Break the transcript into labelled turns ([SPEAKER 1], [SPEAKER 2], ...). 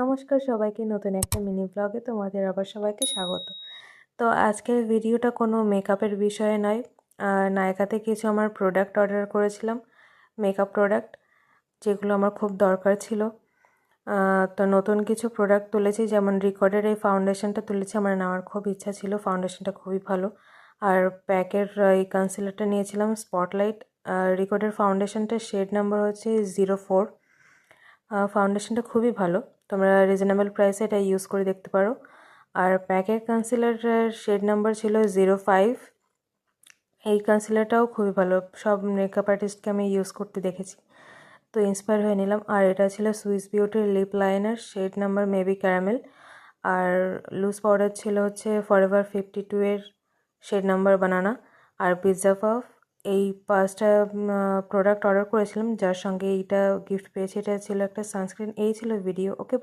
[SPEAKER 1] নমস্কার সবাইকে, নতুন একটা মিনি ব্লগে তোমাদের আবার সবাইকে স্বাগত। তো আজকের ভিডিওটা কোনো মেকআপের বিষয়ে নয়। নায়কাতে কিছু আমার প্রোডাক্ট অর্ডার করেছিলাম, মেকআপ প্রোডাক্ট, যেগুলো আমার খুব দরকার ছিল। তো নতুন কিছু প্রোডাক্ট তুলেছি, যেমন রিকর্ডের এই ফাউন্ডেশনটা তুলেছি, আমার নেওয়ার খুব ইচ্ছা ছিল। ফাউন্ডেশনটা খুবই ভালো। আর প্যাকের এই কনসিলারটা নিয়েছিলাম স্পটলাইট। রিকর্ডের ফাউন্ডেশনটার শেড নাম্বার হচ্ছে 04। ফাউন্ডেশনটা খুবই ভালো, তোমরা রিজনেবল প্রাইসে এটা ইউজ করে দেখতে পারো। আর প্যাকের কনসিলারের শেড নাম্বার ছিল 05। এই কনসিলারটাও খুবই ভালো, সব মেকআপ আর্টিস্টকে আমি ইউজ করতে দেখেছি, তো ইন্সপায়ার হয়ে নিলাম। আর এটা ছিল সুইস বিউটির lip liner, shade number maybe caramel. আর লুজ পাউডার ছিল হচ্ছে ফরএভার 52 এর শেড নাম্বার বানানা। আর পিৎজা পাফ, এই 5টা প্রোডাক্ট অর্ডার করেছিলাম, যার সঙ্গে এইটা গিফট পেয়েছি। এটা ছিল একটা সানস্ক্রিন। এই ছিল ভিডিও। Okay, by.